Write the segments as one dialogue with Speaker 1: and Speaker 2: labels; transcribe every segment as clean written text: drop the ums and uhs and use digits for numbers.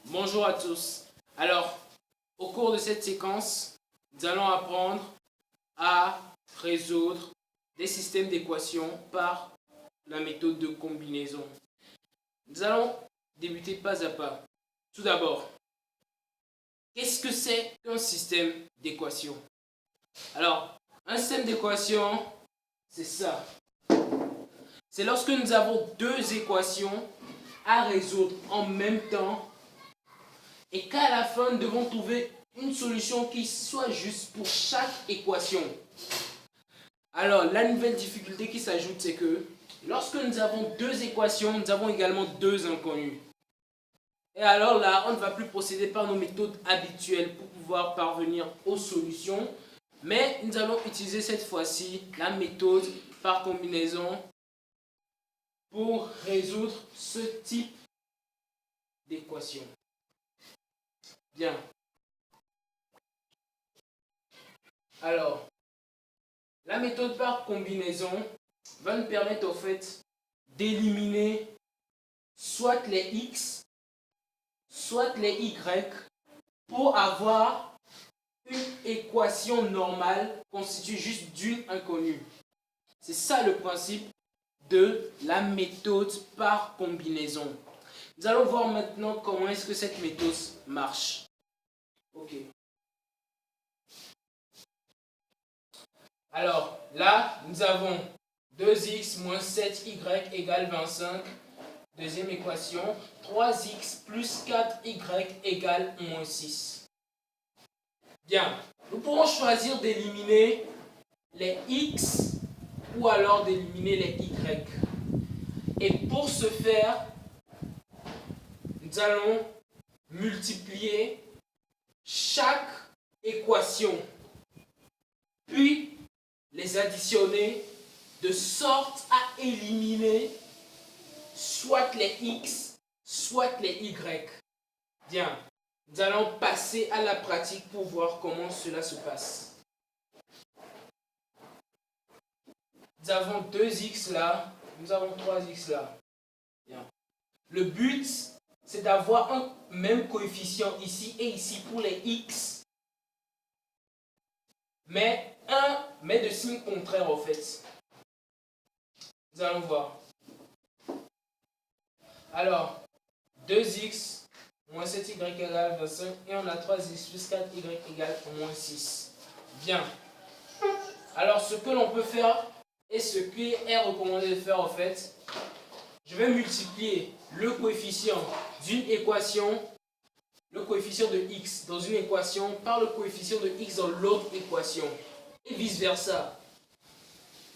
Speaker 1: Bonjour à tous. Alors, au cours de cette séquence, nous allons apprendre à résoudre des systèmes d'équations par la méthode de combinaison. Nous allons débuter pas à pas. Tout d'abord, qu'est-ce que c'est qu'un système d'équations? Alors, un système d'équations, c'est ça. C'est lorsque nous avons deux équations à résoudre en même temps et qu'à la fin, nous devons trouver une solution qui soit juste pour chaque équation. Alors, la nouvelle difficulté qui s'ajoute, c'est que lorsque nous avons deux équations, nous avons également deux inconnus. Et alors là, on ne va plus procéder par nos méthodes habituelles pour pouvoir parvenir aux solutions, mais nous allons utiliser cette fois-ci la méthode par combinaison pour résoudre ce type d'équation. Bien. Alors, la méthode par combinaison va nous permettre au fait d'éliminer soit les x, soit les y pour avoir une équation normale constituée juste d'une inconnue. C'est ça le principe de la méthode par combinaison. Nous allons voir maintenant comment est-ce que cette méthode marche. Ok. Alors, là, nous avons 2x moins 7y égale 25. Deuxième équation, 3x plus 4y égale moins 6. Bien, nous pourrons choisir d'éliminer les x ou alors d'éliminer les y. Et pour ce faire, nous allons multiplier chaque équation, puis les additionner de sorte à éliminer soit les x, soit les y. Bien, nous allons passer à la pratique pour voir comment cela se passe. Nous avons 2x là, nous avons 3x là. Bien. Le but, c'est d'avoir un même coefficient ici et ici pour les x, mais de signe contraire en fait. Nous allons voir. Alors, 2x moins 7y égale 25 et on a 3x plus 4y égale moins 6. Bien. Alors, ce que l'on peut faire et ce qui est recommandé de faire en fait, je vais multiplier le coefficient d'une équation, le coefficient de x dans une équation par le coefficient de x dans l'autre équation et vice versa.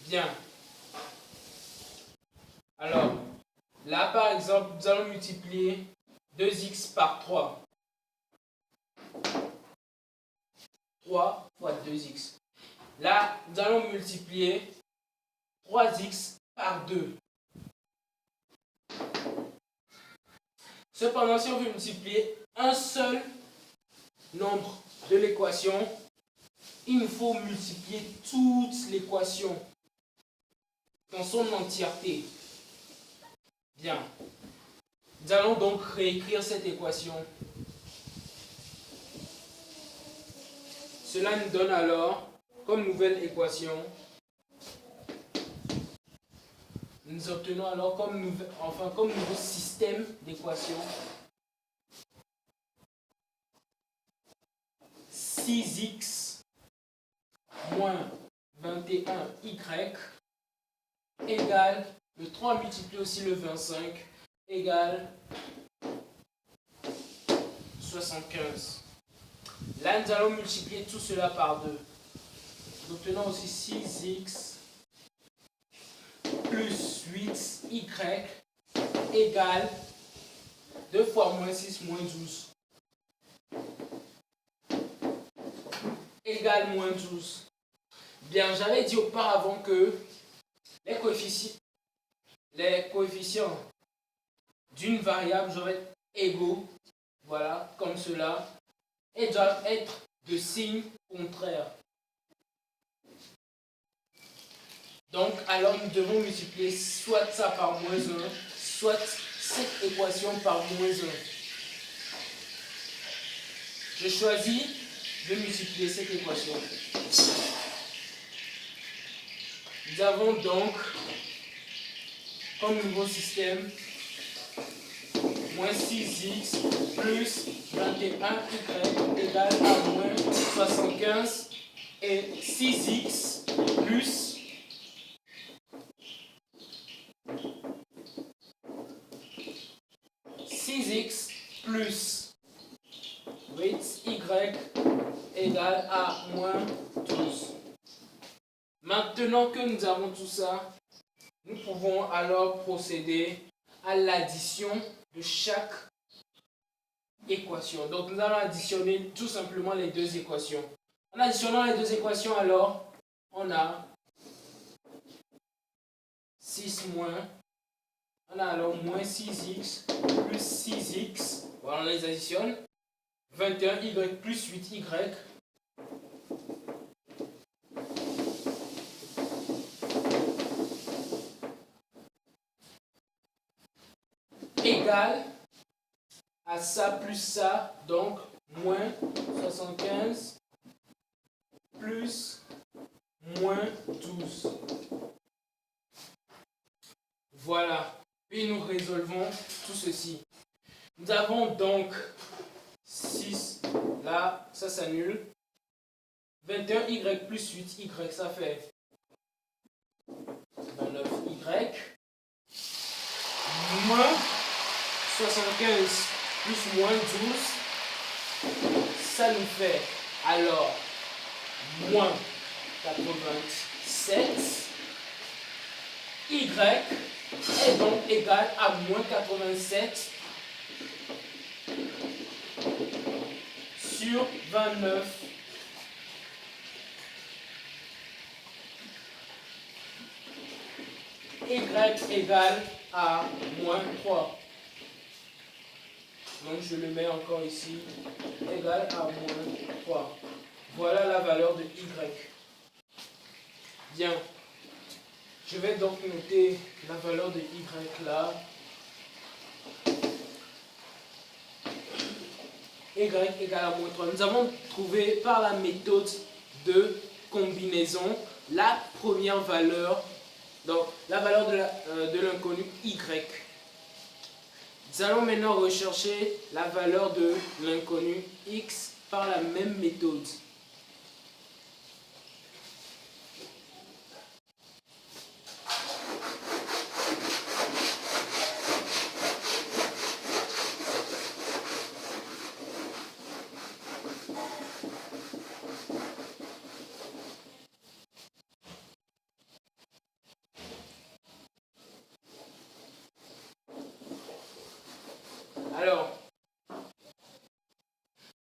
Speaker 1: Bien. Alors, là par exemple, nous allons multiplier 2x par 3. 3 fois 2x. Là, nous allons multiplier 3x par 2. Cependant, si on veut multiplier un seul nombre de l'équation, il nous faut multiplier toute l'équation dans son entièreté. Bien. Nous allons donc réécrire cette équation. Cela nous donne alors, comme nouvelle équation, nous obtenons alors comme nouveau système d'équation 6x moins 21y égale, le 3 multiplié aussi le 25 égale 75. Là, nous allons multiplier tout cela par 2. Nous obtenons aussi 6x plus 8y égale 2 fois moins 6 moins 12 égale moins 12. Bien, j'avais dit auparavant que les coefficients d'une variable doivent être égaux, voilà, comme cela, et doivent être de signe contraire. Donc, alors nous devons multiplier soit ça par moins 1, soit cette équation par moins 1. je choisis de multiplier cette équation. Nous avons donc comme nouveau système moins 6x plus 21y égale à moins 75 et 6x plus 8y égale à moins 12. Maintenant que nous avons tout ça, nous pouvons alors procéder à l'addition de chaque équation. Donc nous allons additionner tout simplement les deux équations. En additionnant les deux équations, alors, on a 6 moins, on a alors moins 6x plus 6x, voilà, on les additionne, 21y plus 8y, égale à ça plus ça, donc moins 75 plus moins 12. Voilà. Puis nous résolvons tout ceci. Nous avons donc 6, là, ça s'annule. 21y plus 8y, ça fait 29y. Moins 75 plus moins 12, ça nous fait alors moins 87. Y est donc égal à moins 87 sur 29. Y égale à moins 3. Donc je le mets encore ici, égal à moins 3. Voilà la valeur de Y. Bien. Je vais donc noter la valeur de Y là. Y égale à moins 3. Nous avons trouvé par la méthode de combinaison la première valeur, donc la valeur de l'inconnu Y. Nous allons maintenant rechercher la valeur de l'inconnu X par la même méthode. Alors,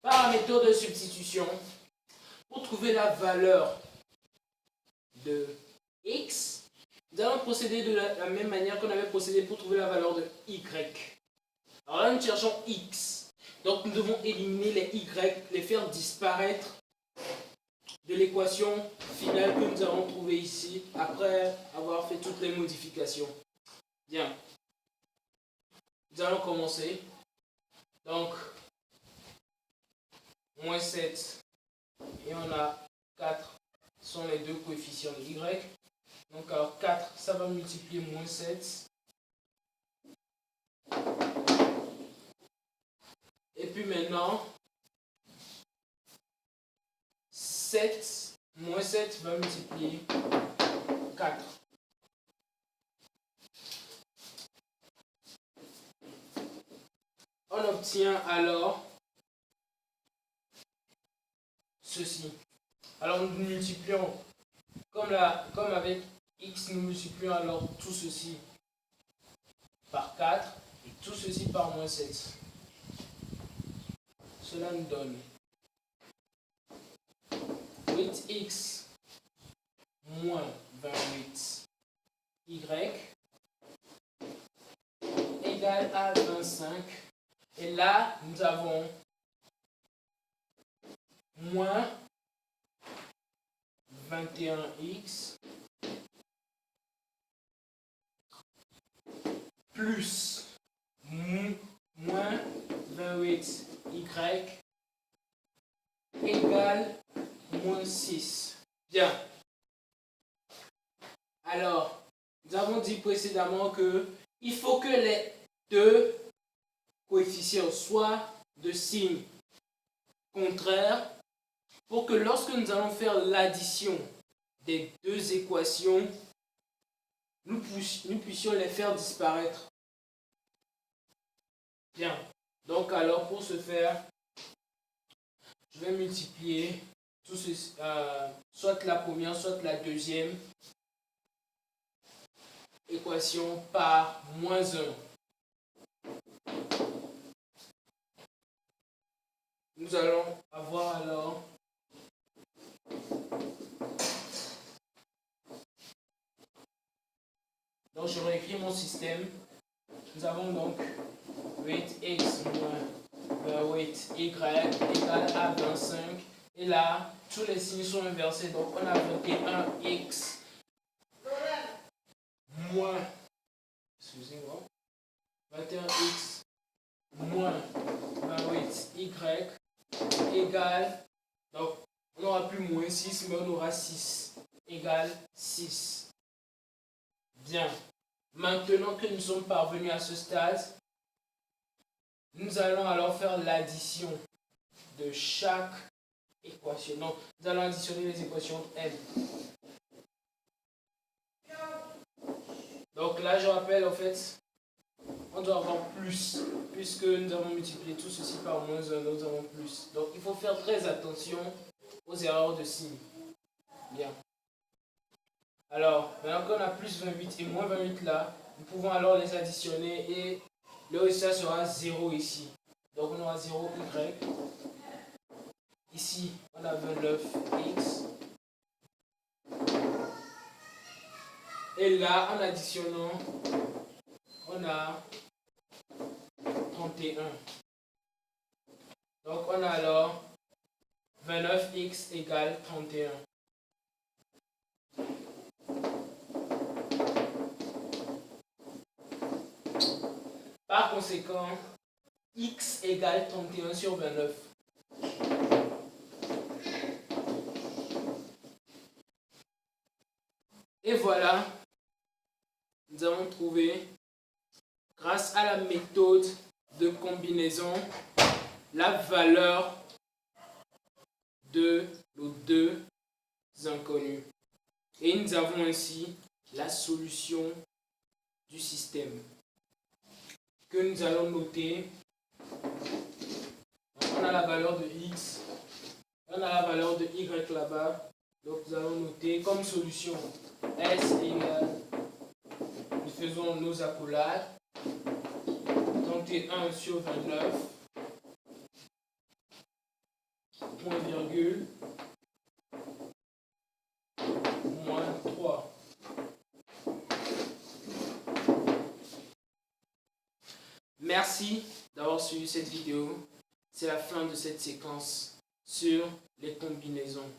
Speaker 1: par la méthode de substitution, pour trouver la valeur de X, nous allons procéder de la même manière qu'on avait procédé pour trouver la valeur de Y. Alors là, nous cherchons X. Donc nous devons éliminer les Y, les faire disparaître de l'équation finale que nous avons trouvée ici, après avoir fait toutes les modifications. Bien. Nous allons commencer. Donc, moins 7 et on a 4 sont les deux coefficients de Y. Donc, alors 4, ça va multiplier moins 7. Et puis maintenant, 7, moins 7 va multiplier 4. On obtient alors ceci. Alors nous multiplions, comme avec X, nous multiplions alors tout ceci par 4 et tout ceci par moins 7. Cela nous donne 8x moins 28y égale à 25. Et là, nous avons moins 21x plus moins 28y égale moins 6. Bien. Alors, nous avons dit précédemment que il faut que les deux coefficients soient de signe contraire pour que lorsque nous allons faire l'addition des deux équations, nous puissions les faire disparaître. Bien. Donc alors pour ce faire, je vais multiplier tout ceci, soit la première, soit la deuxième équation par moins 1. Nous allons avoir alors donc je réécris mon système. Nous avons donc 8x moins 8y égale à 25. Et là, tous les signes sont inversés. Donc on a 21x moins, excusez-moi, 21x moins 28y égale, donc on n'aura plus moins 6, mais on aura 6 égale 6. Bien. Maintenant que nous sommes parvenus à ce stade, nous allons alors faire l'addition de chaque équation. Donc, nous allons additionner les équations entre elles. Donc là, je rappelle, en fait, on doit avoir plus, puisque nous avons multiplié tout ceci par moins 1, nous avons plus. Donc, il faut faire très attention aux erreurs de signe. Bien. Alors, maintenant qu'on a plus 28 et moins 28 là, nous pouvons alors les additionner et le résultat sera 0 ici. Donc, on aura 0y. Ici, on a 29x. Et là, en additionnant, on a 31. Donc, on a alors 29x égale 31. Par conséquent, x égale 31 sur 29. Et voilà, nous avons trouvé, grâce à la méthode de combinaison, la valeur de nos deux inconnus. Et nous avons ainsi la solution du système que nous allons noter. On a la valeur de x, on a la valeur de y là-bas. Donc nous allons noter comme solution S égale, nous faisons nos accolades, 31 sur 29, point virgule, moins 3. Merci d'avoir suivi cette vidéo. C'est la fin de cette séquence sur les combinaisons.